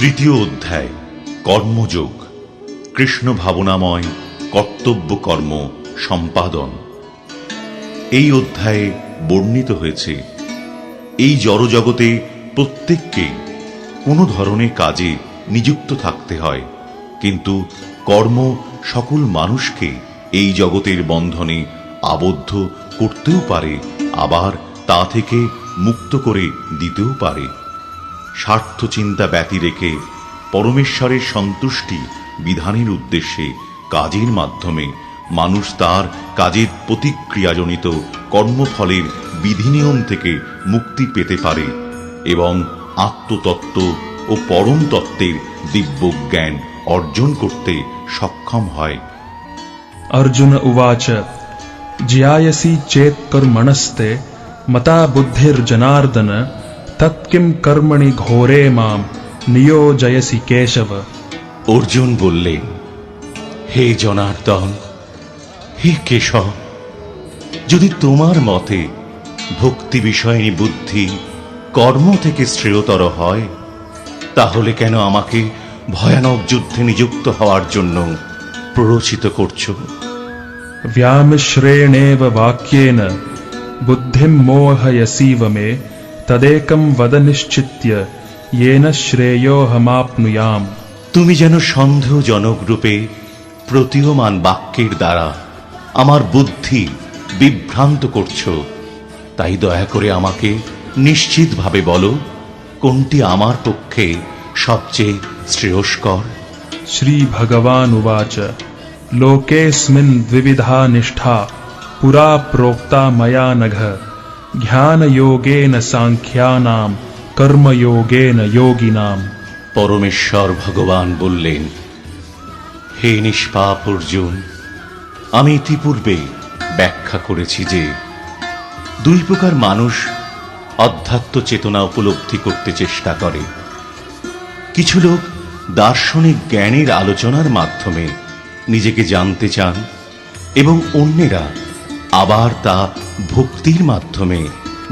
তৃতীয় অধ্যায় কর্মযোগ, কৃষ্ণ ভাবনাময় কর্তব্য কর্ম সম্পাদন। এই অধ্যায়ে বর্ণিত হয়েছে এই জড়জগতে প্রত্যেককে কোনো ধরনের কাজে নিযুক্ত থাকতে হয়, কিন্তু কর্ম সকল মানুষকে এই জগতের বন্ধনে আবদ্ধ করতেও পারে, আবার তা থেকে মুক্ত করে দিতেও পারে। স্বার্থ চিন্তা ব্যতি রেখে পরমেশ্বরের সন্তুষ্টি বিধানের উদ্দেশ্যে কাজের মাধ্যমে মানুষ তার কাজের প্রতিক্রিয়াজনিত কর্মফলের বিধিনিয়ম থেকে মুক্তি পেতে পারে এবং আত্মতত্ত্ব ও পরম তত্ত্বের দিব্য জ্ঞান অর্জন করতে সক্ষম হয়। अर्जुन उवाच ज्यायसि चेत् कर्मणस्ते मता बुद्धिर्जनार्दन तत्किं कर्मणि घोरे मां नियोजयसि केशव। অর্জুন বললেন, হে জনার্দন, হে কেশব, যদি তোমার মতে ভক্তি বিষয়নী বুদ্ধি কর্ম থেকে শ্রেয়তর হয়, তাহলে কেন আমাকে ভয়ানক যুদ্ধে নিযুক্ত হওয়ার জন্য প্ররোচিত করছো? व्यामिश्रेणेव वाक्येन बुद्धिं मोहयसीव मे तदेकं वद निश्चित्य येन श्रेयोऽहमाप्नुयाम्। তুমি যেন সন্দেহজনক রূপে প্রতীয়মান বাক্যের দ্বারা আমার বুদ্ধি বিভ্রান্ত করছো, তাই দয়া করে আমাকে নিশ্চিতভাবে বলো, কোনটি আমার পক্ষে সবচেয়ে শ্রেয়স্কর। श्रीभगवानुवाच लोकेऽस्मिन् द्विविधा निष्ठा पुरा प्रोक्ता मया नघ ज्ञानयोगेन साङ्ख्यानां कर्मयोगेन योगिनाम्। পরমেশ্বর ভগবান বললেন, হে নিষ্পাপ অর্জুন, আমি ইতিপূর্বে ব্যাখ্যা করেছি যে দুই প্রকার মানুষ অধ্যাত্ম চেতনা উপলব্ধি করতে চেষ্টা করে। কিছু লোক দার্শনিক জ্ঞানের আলোচনার মাধ্যমে নিজেকে জানতে চান এবং অন্যেরা আবার তা ভক্তির মাধ্যমে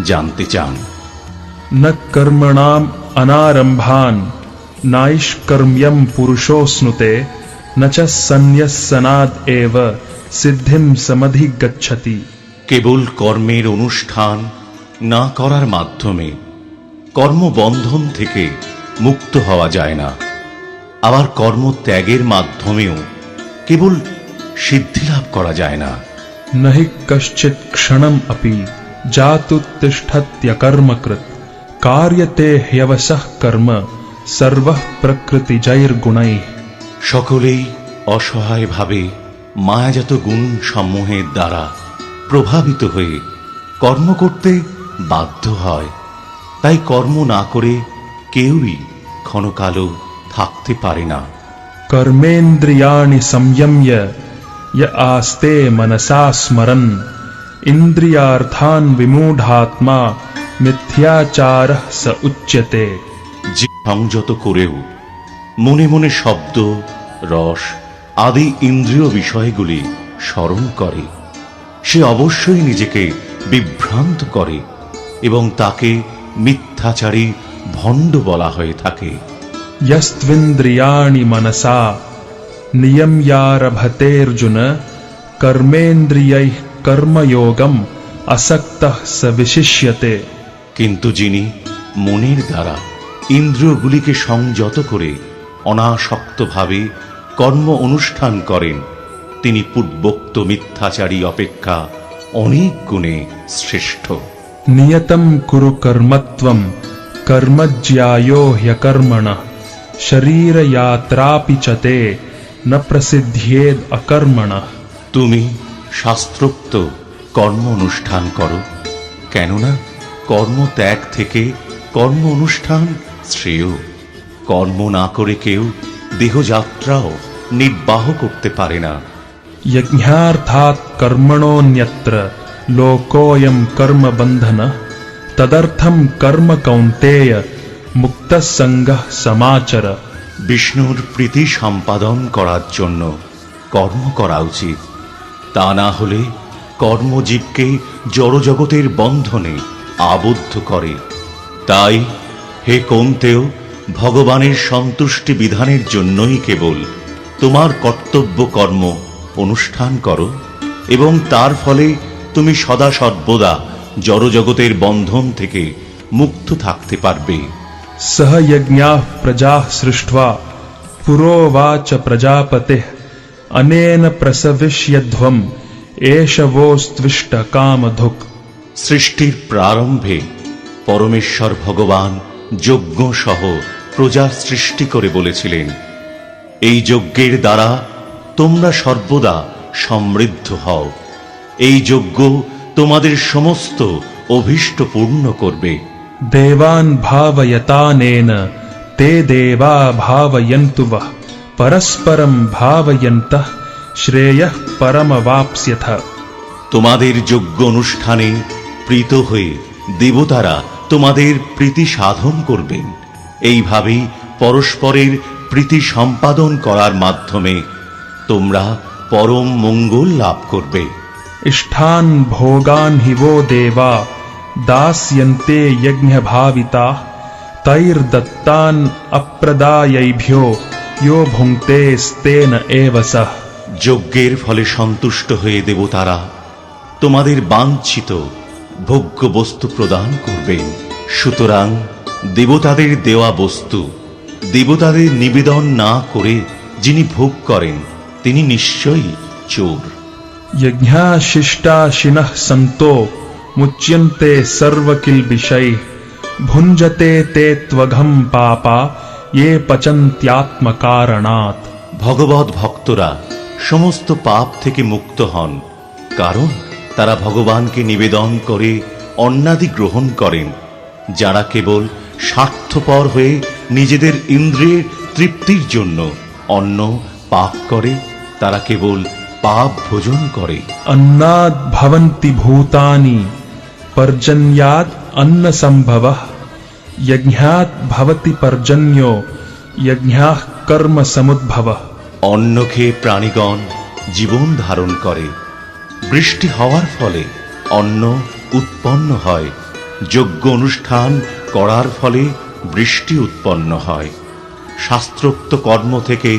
জানতে চান। न कर्मणाम् अनारम्भान् नाइष्कर्म्यं पुरुषोऽश्नुते न च सन्न्यस्सनाद् एव सिद्धिं समधिगच्छति। কেবল কর্মের অনুষ্ঠান না করার মাধ্যমে কর্মবন্ধন থেকে মুক্ত হওয়া যায় না, আবার কর্ম ত্যাগের মাধ্যমেও কেবল সিদ্ধি লাভ করা যায় না। न हि कश्चित् क्षणम् अपि जातुत्तिष्ठत्यकर्मकृत् कार्यते ह्यवशः कर्म सर्वः प्रकृतिजैर्गुणैः। সকলেই অসহায়ভাবে মায়াজাত গুণ সমূহের দ্বারা প্রভাবিত হয়ে কর্ম করতে বাধ্য হয়, তাই কর্ম না করে কেউই ক্ষণকালও থাকতে পারে না। कर्मेन्द्रियाणि संयम्य य आस्ते मनसा स्मरन् इन्द्रियार्थान् विमूढात्मा मिथ्याचारः स उच्यते। যে সংযত করেও মনে মনে শব্দ, রস আদি ইন্দ্রিয় বিষয়গুলি স্মরণ করে, সে অবশ্যই নিজেকে বিভ্রান্ত করে এবং তাকে মিথ্যাচারী ভণ্ড বলা হয়ে থাকে। यस्त्विन्द्रियाणि मनसा नियम्यारभतेऽर्जुन कर्मेन्द्रियैः कर्मयोगम् असक्तः स विशिष्यते। কিন্তু যিনি মনের দ্বারা ইন্দ্রিয়গুলিকে সংযত করে অনাসক্তভাবে কর্ম অনুষ্ঠান করেন, তিনি পূর্বোক্ত মিথ্যাচারী অপেক্ষা অনেক গুণে শ্রেষ্ঠ। नियतं कुरु कर्मत्वं कर्मज्यायो ह्यकर्मणः शरीरयात्रापि च ते न प्रसिद्ध्येद् अकर्मणः। তুমি শাস্ত্রোক্ত কর্ম অনুষ্ঠান করো, কেননা কর্ম ত্যাগ থেকে কর্ম অনুষ্ঠান শ্রেয়। কর্ম না করে কেউ দেহযাত্রাও নির্বাহ করতে পারে না। यज्ञार्थात् कर्मणोऽन्यत्र लोकोऽयं कर्मबन्धनः तदर्थं कर्म कौन्तेय मुक्तः सङ्गः समाचर। বিষ্ণুর প্রীতি সম্পাদন করার জন্য কর্ম করা উচিত, তা না হলে কর্মজীবকে জড়জগতের বন্ধনে আবদ্ধ করে। তাই হে কৌন্তেয়, ভগবানের সন্তুষ্টি বিধানের জন্যই কেবল তোমার কর্তব্য কর্ম অনুষ্ঠান করো, এবং তার ফলে তুমি সদা সর্বদা জড়জগতের বন্ধন থেকে মুক্ত থাকতে পারবে। सह यज्ञाः प्रजाः सृष्ट्वा पुरोवाच प्रजापतिः अनेन प्रसविष्यध्वम् एष वोस्त्विष्ट कामधुक्। সৃষ্টির প্রারম্ভে পরমেশ্বর ভগবান যজ্ঞ সহ প্রজার সৃষ্টি করে বলেছিলেন, এই যজ্ঞের দ্বারা তোমরা সর্বদা সমৃদ্ধ হও। এই যজ্ঞ তোমাদের সমস্ত অভীষ্ট পূর্ণ করবে। देवान् भावयतानेन ते देवा भावयन्तु वः परस्परं भावयन्तः श्रेयः परमवाप्स्यथ। তোমাদের যজ্ঞ অনুষ্ঠানে প্রীত হয়ে দেবতারা তোমাদের প্রীতি সাধন করবেন। এইভাবেই পরস্পরের প্রীতি সম্পাদন করার মাধ্যমে তোমরা পরম মঙ্গল লাভ করবে। इष्ठान् भोगान् हि वो देवा दास्यन्ते यज्ञभाविताः तैर्दत्तान् अप्रदायैभ्यो यो भुङ्क्तेस्तेन एव सः। যজ্ঞের ফলে সন্তুষ্ট হয়ে দেবতারা তোমাদের বাঞ্ছিত ভোগ্য বস্তু প্রদান করবেন। সুতরাং দেবতাদের দেওয়া বস্তু দেবতাদের নিবেদন না করে যিনি ভোগ করেন তিনি নিশ্চয়ই চোর। यज्ञाशिष्टाशिनः सन्तो मुच्यन्ते सर्वकिल्बिषैः भुञ्जते ते त्वघं पापा ये पचन्त्यात्मकारणात्। ভগবত ভক্তরা সমস্ত পাপ থেকে মুক্ত হন, কারণ তারা ভগবানকে নিবেদন করে অন্নাদি গ্রহণ করেন। যারা কেবল স্বার্থপর হয়ে নিজেদের ইন্দ্রিয়ের তৃপ্তির জন্য অন্ন পাক করে তারা কেবল পাপ ভোজন করে। अन्नाद् भवन्ति भूतानि पर्जन्याद् अन्नसम्भवः यज्ञात् भवति पर्जन्यो यज्ञाः कर्म समुद्भवः। অন্ন খেয়ে প্রাণীগণ জীবন ধারণ করে, বৃষ্টি হওয়ার ফলে অন্ন উৎপন্ন হয়, যজ্ঞ অনুষ্ঠান করার ফলে বৃষ্টি উৎপন্ন হয়, শাস্ত্রোক্ত কর্ম থেকে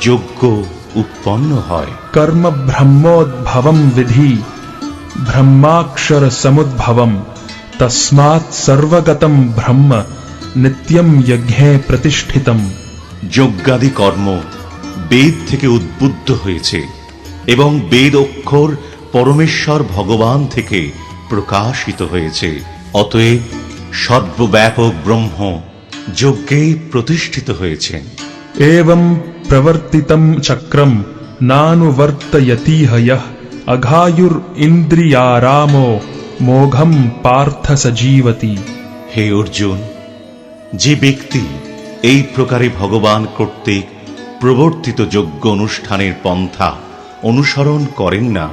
যজ্ঞ উৎপন্ন হয়। कर्म ब्रह्मोद्भवं विधि ब्रह्माक्षर समुद्भवम् तस्मात् सर्वगतं ब्रह्म नित्यं यज्ञे प्रतिष्ठितम्। যজ্ঞাদি কর্ম বেদ থেকে উদ্বুদ্ধ হয়েছে এবং বেদ অক্ষর পরমেশ্বর ভগবান থেকে প্রকাশিত হয়েছে। অতএব সর্বব্যাপক ব্রহ্ম যজ্ঞেই প্রতিষ্ঠিত হয়েছেন। एवं प्रवर्तितं चक्रं नानुवर्तयतीह यः अघायुरिन्द्रियारामो मोघं पार्थ सजीवति। হে অর্জুন, যে ব্যক্তি এই প্রকারে ভগবান কর্তৃক প্রবর্তিত যজ্ঞ অনুষ্ঠানের পন্থা অনুসরণ করেন না,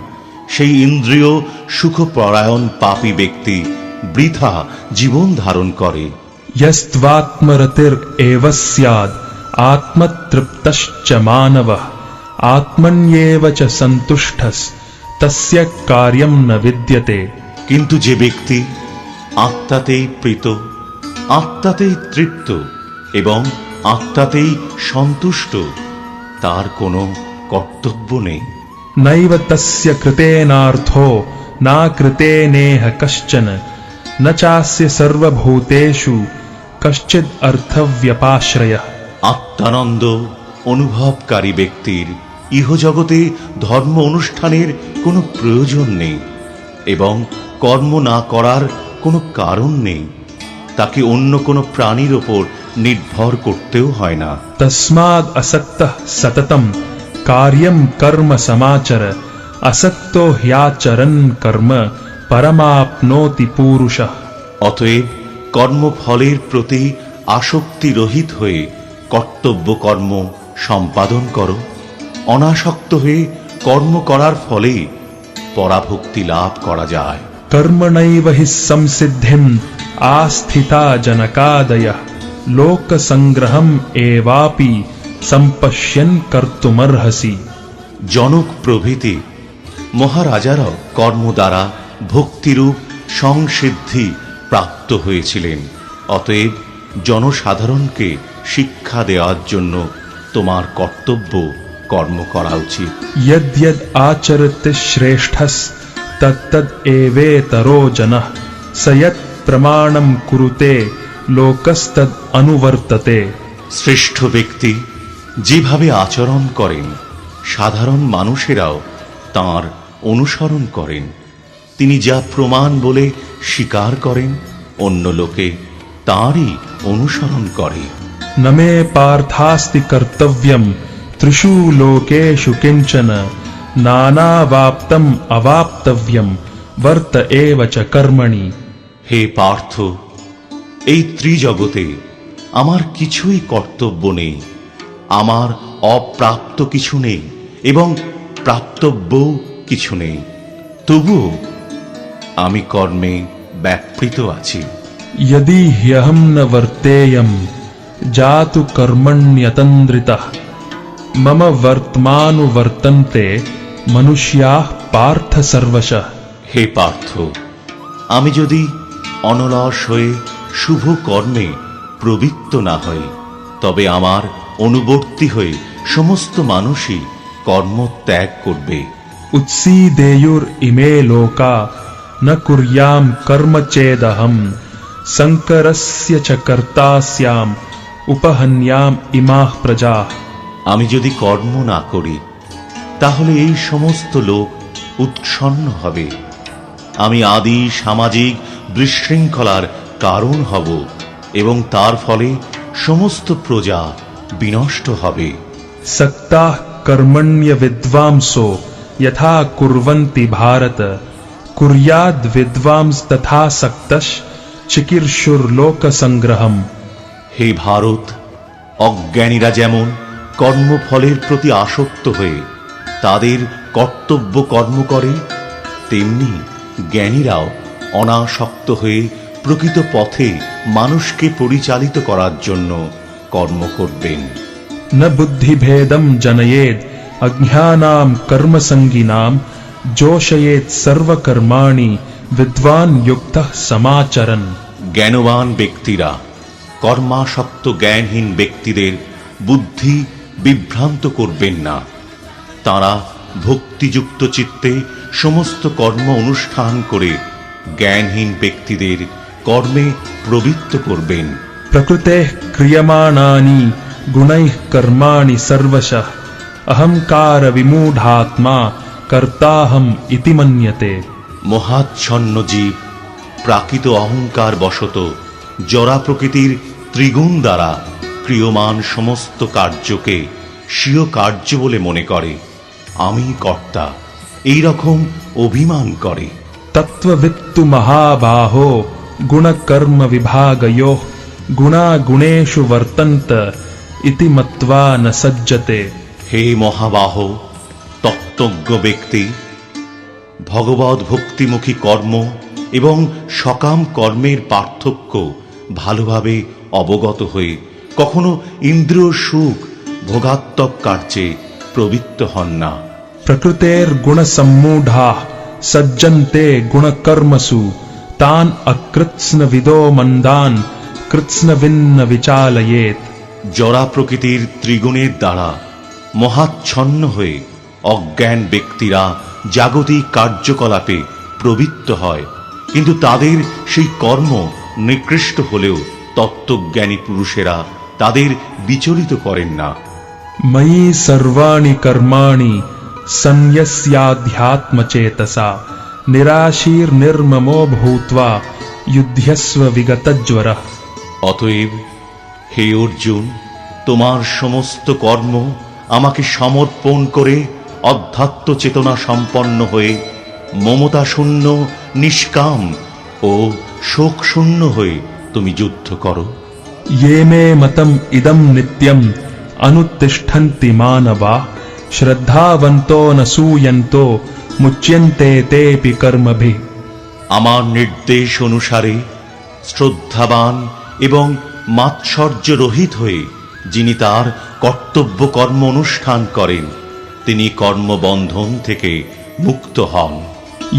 সেই ইন্দ্রিয় সুখপরায়ণ পাপী ব্যক্তি বৃথা জীবন ধারণ করে। यस्त्वात्मरतिरेव स्याद् आत्मतृप्तश्च मानवः आत्मन्येव च सन्तुष्टस् तस्य कार्यं न विद्यते। কিন্তু যে ব্যক্তি আত্মাতেই প্রীত, আত্মাতেই তৃপ্ত এবং আত্মাতেই সন্তুষ্ট, তার কোনো কর্তব্য নেই। नैव तस्य कृतेनार्थो नाकृतेनेह कश्चन न चास्य सर्वभूतेषु कश्चिद् अर्थव्यपाश्रयः। আত্মানন্দ অনুভবকারী ব্যক্তির ইহজগতে ধর্ম অনুষ্ঠানের কোনো প্রয়োজন নেই এবং কর্ম না করার কোনো কারণ নেই। তাকে অন্য কোনো প্রাণীর ওপর নির্ভর করতেও হয় না। तस्माद् असक्तः सततं कार्यं कर्म समाचर असक्तो ह्याचरन् कर्म परमाप्नोति पूरुषः। অতএব কর্মফলের প্রতি আসক্তি রহিত হয়ে কর্তব্য কর্ম সম্পাদন করো। অনাসক্ত হয়ে কর্ম করার ফলে পরাভক্তি লাভ করা যায়। कर्मणैव हि संसिद्धिम् आस्थिता जनकादयः लोकसंग्रहम् एवापि सम्पश्यन् कर्तुमर्हसि। জনক প্রভৃতি মহারাজারাও কর্ম দ্বারা ভক্তিরূপ সংসিদ্ধি প্রাপ্ত হয়েছিলেন। অতএব জনসাধারণকে শিক্ষা দেওয়ার জন্য তোমার কর্তব্য কর্ম করা উচিত। यद् यद् आचरति श्रेष्ठस् तत्तद् एवेतरो जनः स यत् प्रमाणं कुरुते लोकस्तद् अनुवर्तते। শ্রেষ্ঠ ব্যক্তি যেভাবে আচরণ করেন সাধারণ মানুষেরাও তাঁর অনুসরণ করেন। তিনি যা প্রমাণ বলে স্বীকার করেন অন্য লোকে তাঁরই অনুসরণ করে। न मे पार्थास्ति कर्तव्यं त्रिषु लोकेषु किंचन नानावाप्तम् अवाप्तव्यं वर्त एव च कर्मणि। হে পার্থ, এই ত্রিজগতে আমার কিছুই কর্তব্য নেই, আমার অপ্রাপ্ত কিছু নেই এবং প্রাপ্তব্য কিছু নেই, তবুও আমি কর্মে ব্যাপৃত আছি। यदि ह्यहं न वर्तेयं जातु कर्मण्यतन्द्रितः मम वर्त्मानुवर्तन्ते मनुष्याः पार्थ सर्वशः। হে পার্থ, আমি যদি অনলস হয়ে শুভ কর্মে প্রবৃত্ত না হই তবে আমার অনুবর্তী হয়ে সমস্ত মানুষই কর্ম ত্যাগ করবে। उत्सीदेयुरिमे लोका न कुर्यां कर्म चेदहं संकरस्य च कर्ता स्याम् उपहन्याम इमाः प्रजाः। আমি যদি কর্ম না করি তাহলে এই সমস্ত লোক উৎসন্ন হবে, আমি আদি সামাজিক বিশৃঙ্খলার কারণ হব এবং তার ফলে সমস্ত প্রজা বিনষ্ট হবে। सक्ताः कर्मण्य विद्वांसो यथा कुर्वन्ति भारत कुर्याद् विद्वांस तथा सक्तश् चिकीर्षुर्लोक संग्रहम्। হে ভারত, অজ্ঞানীরা যেমন কর্মফলের প্রতি আসক্ত হয়ে তাদের কর্তব্য কর্ম করে তেমনি জ্ঞানীরাও অনাসক্ত হয়ে প্রকৃত পথে মানুষকে পরিচালিত করার জন্য কর্ম করবেন। न बुद्धिभेदं जनयेद् अज्ञानां कर्मसंगिनां जोषयेत् सर्वकर्माणि विद्वान् युक्तः समाचरन्। জ্ঞানবান ব্যক্তিরা কর্মাসক্ত জ্ঞানহীন ব্যক্তিদের বুদ্ধি বিভ্রান্ত করবেন না, তারা ভক্তিযুক্ত চিত্তে সমস্ত কর্ম অনুষ্ঠান করে জ্ঞানহীন ব্যক্তিদের কর্মে প্রবৃত্ত করবেন। प्रकृतेः क्रियमाणानि गुणैः कर्माणि सर्वशः अहंकार विमूढात्मा कर्ताहम् इति मन्यते। মহাচ্ছন্ন জীব প্রাকৃত অহংকার বশত জরা প্রকৃতির ত্রিগুণ দ্বারা ক্রিয়মান সমস্ত কার্যকে স্বীয় কার্য বলে মনে করে, আমি কর্তা, এই রকম অভিমান করে। तत्त्ववित्तु महाबाहो गुणकर्म विभागयोः गुणा गुणेषु वर्तन्त इति मत्वा न सज्जते। হে মহাবাহ, তত্ত্বজ্ঞ ব্যক্তি ভগবদ ভক্তিমুখী কর্ম এবং সকাম কর্মের পার্থক্য ভালোভাবে অবগত হয়ে কখনো ইন্দ্রিয় সুখ ভোগাত্মক কার্যে প্রবৃত্ত হন না। प्रकृतेर्गुणसम्मूढाः सज्जन्ते गुणकर्मसु तान् अकृत्स्नविदो मन्दान् कृत्स्नविन्न विचालयेत्। জরা প্রকৃতির ত্রিগুণের দ্বারা মহাচ্ছন্ন হয়ে অজ্ঞান ব্যক্তিরা জাগতিক কার্যকলাপে প্রবৃত্ত হয়, কিন্তু তাদের সেই কর্ম নিকৃষ্ট হলেও তত্ত্বজ্ঞানী পুরুষেরা তাদের বিচলিত করেন না। मयि सर्वाणि कर्माणि संयस्याध्यात्मचेतसा निराशीर्निर्ममो भूत्वा युध्यस्व विगतज्वरः। অতএব হে অর্জুন, তোমার সমস্ত কর্ম আমাকে সমর্পণ করে অধ্যাত্ম চেতনা সম্পন্ন হয়ে মমতা শূন্য নিষ্কাম ও শোক শূন্য হয়ে তুমি যুদ্ধ করো। ये मे मतम् इदं नित्यम् अनुतिष्ठन्ति मानवाः श्रद्धावन्तो न सूयन्तो मुच्यन्ते तेऽपि कर्मभिः। আমার নির্দেশ অনুসারে শ্রদ্ধাবান এবং মাৎসর্য রহিত হয়ে যিনি তার কর্তব্য কর্ম অনুষ্ঠান করেন তিনি কর্মবন্ধন থেকে মুক্ত হন।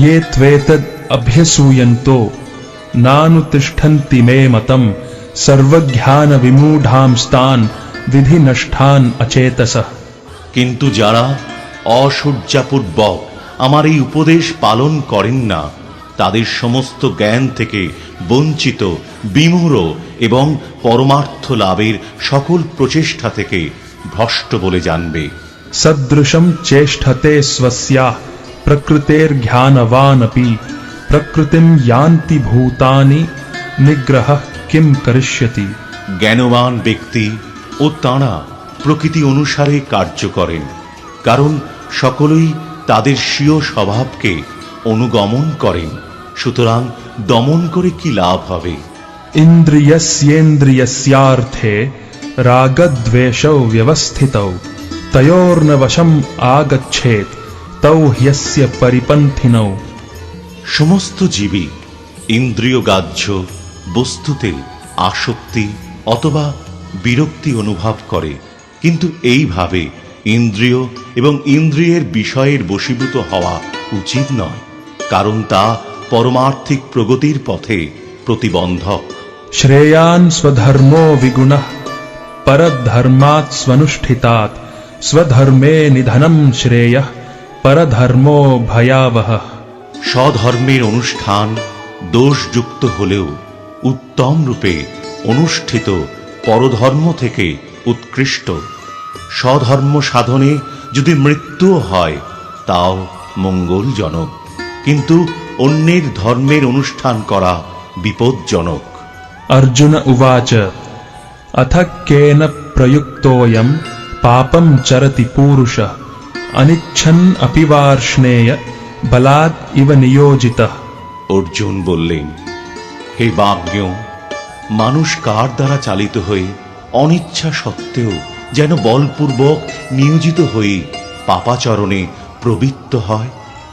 ये त्वेतद् अभ्यसूयन्तो नानुतिष्ठन्ति मे मतम् सर्वज्ञान विमूढ़ांस्तान विधि नष्टान अचेतसः। কিন্তু যারা অসূর্যাপূর্বক আমার এই উপদেশ পালন করেন না, তাদের সমস্ত জ্ঞান থেকে বঞ্চিত, বিমূঢ় এবং পরমার্থ লাভের সকল প্রচেষ্টা থেকে ভ্রষ্ট বলে জানবে। सदृशं चेष्टते स्वस्याः प्रकृतेर्ज्ञानवानपि प्रकृतिं यान्ति भूतानि निग्रहः किं करिष्यति। জ্ঞানবান ব্যক্তি ও তাঁরা প্রকৃতি অনুসারে কার্য করেন, কারণ সকলেই তাদের স্বীয় স্বভাবকে অনুগমন করেন। সুতরাং দমন করে কি লাভ হবে? इन्द्रियस्येन्द्रियस्यार्थे रागद्वेषौ व्यवस्थितौ तयोर्न वशम् आगच्छेत् तौ ह्यस्य परिपन्थिनौ। সমস্ত জীবই ইন্দ্রিয়গ্রাহ্য বস্তুতে আসক্তি অথবা বিরক্তি অনুভব করে, কিন্তু এইভাবে ইন্দ্রিয় এবং ইন্দ্রিয়ের বিষয়ের বশীভূত হওয়া উচিত নয়, কারণ তা পরমার্থিক প্রগতির পথে প্রতিবন্ধক। श्रेयान् स्वधर्मो विगुणः परधर्मात् स्वनुष्ठितात् स्वधर्मे निधनं श्रेयः परधर्मो भयावहः। স্বধর্মের অনুষ্ঠান দোষযুক্ত হলেও উত্তম রূপে অনুষ্ঠিত পরধর্ম থেকে উৎকৃষ্ট। স্বধর্ম সাধনে যদি মৃত্যুও হয় তাও মঙ্গলজনক, কিন্তু অন্যের ধর্মের অনুষ্ঠান করা বিপজ্জনক। अर्जुन उवाच अथ केन प्रयुक्तोऽयं पापं चरति पूरुषः अनिच्छन् अपि वार्ष्णेय बलात् इव नियोजितः। অর্জুন বললেন, হে বাজ্ঞ, মানুষ কার দ্বারা চালিত হয়ে অনিচ্ছা সত্ত্বেও যেন বলপূর্বক নিয়োজিত হয়ে পাপাচরণে প্রবৃত্ত হয়।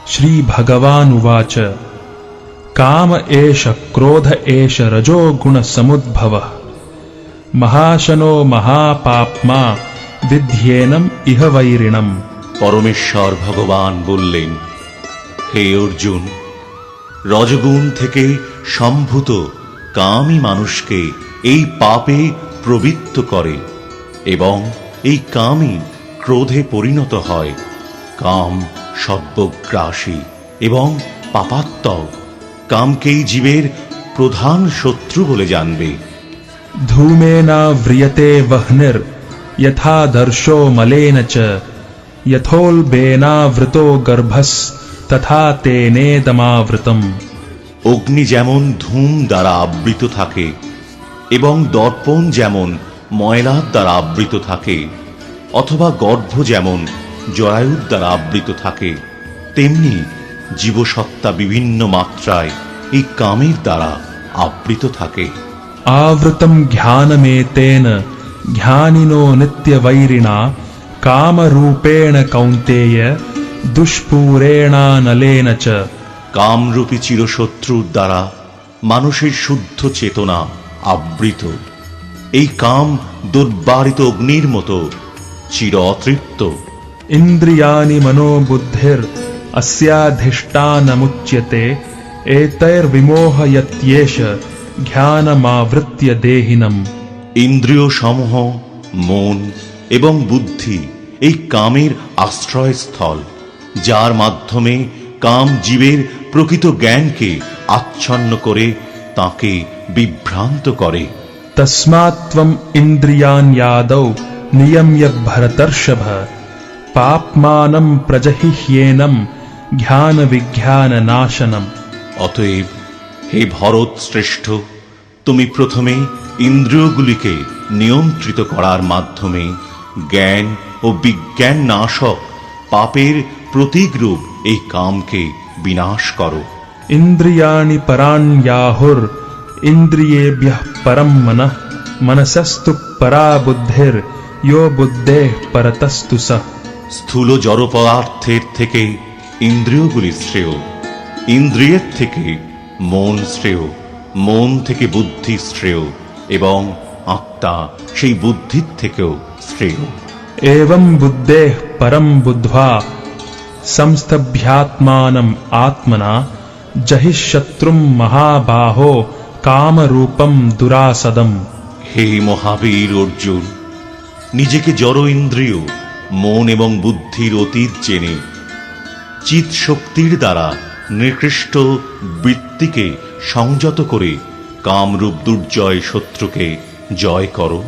श्री भगवान् उवाच काम एष क्रोध एष रजो गुण समुद्भवः महाशनो महापाप्मा विध्येनम इह वैरिणम्। পরমেশ্বর ভগবান বললেন, হে অর্জুন, রজগুণ থেকে সম্ভূত কামই মানুষকে এই পাপে প্রবৃত্ত করে এবং এই কামই ক্রোধে পরিণত হয়। কাম সর্বগ্রাসী এবং পাপাত্মক। কামকেই জীবের প্রধান শত্রু বলে জানবে। धूमेना व्रियते वह्निर् यथा दर्शो मलेन च यथोल्बेनावृतो गर्भस् तथा तेनेदमावृतम्। অগ্নি যেমন ধূম দ্বারা আবৃত থাকে এবং দর্পণ যেমন ময়লার দ্বারা আবৃত থাকে, অথবা গর্ভ যেমন জরায়ুর দ্বারা আবৃত থাকে, তেমনি জীবসত্তা বিভিন্ন মাত্রায় এই কামের দ্বারা আবৃত থাকে। आवृतं ज्ञानमेतेन ज्ञानिनो नित्यवैरिणा कामरूपेण कौन्तेय दुष्पूरेणानलेन च। কামরূপী চিরশত্রুর দ্বারা মানুষের শুদ্ধ চেতনা আবৃত। এই কাম দুর্বারিত অগ্নির মতো চির অতৃপ্ত। इन्द्रियाणि मनोबुद्धिर् अस्याधिष्ठानमुच्यते एतैर्विमोहयत्येष ज्ञानमावृत्य देहिनम्। ইন্দ্রিয় সমূহ মন এবং বুদ্ধি এই কামের আশ্রয়স্থল, যার মাধ্যমে কাম জীবের প্রকৃত জ্ঞানকে আচ্ছন্ন করে তাকে বিভ্রান্ত করে। तस्मात् त्वम् इन्द्रियाण्यादौ नियम्य भरतर्षभ पाप्मानं प्रजहिह्येनं ज्ञानविज्ञाननाशनम्। অতএব হে ভরত শ্রেষ্ঠ, তুমি প্রথমে ইন্দ্রিয়গুলিকে নিয়ন্ত্রিত করার মাধ্যমে জ্ঞান ও বিজ্ঞান নাশক পাপের প্রতীকরূপ এই কামকে বিনাশ করো। इन्द्रियाणि पराण्याहुर् इन्द्रियेभ्यः परं मनः मनसस्तु परा बुद्धिर् यो बुद्धेः परतस्तु सः। স্থূল জড় পদার্থের থেকে ইন্দ্রিয়গুলি শ্রেয়, ইন্দ্রিয়ের থেকে মন শ্রেয়, মন থেকে বুদ্ধি শ্রেয় এবং আত্মা সেই বুদ্ধির থেকেও শ্রেয়। एवं बुद्धेः परं बुद्ध्वा संस्तभ्यात्मानम् आत्मना जहिः शत्रुं महाबाहो कामरूपं दुरासदम्। হে মহাবীর অর্জুন, নিজেকে জড় ইন্দ্রিয়, মন এবং বুদ্ধির অতীত জেনে চিৎ শক্তির দ্বারা নিকৃষ্ট বৃত্তিকে সংযত করে কামরূপ দুর্জয় শত্রুকে জয় করো।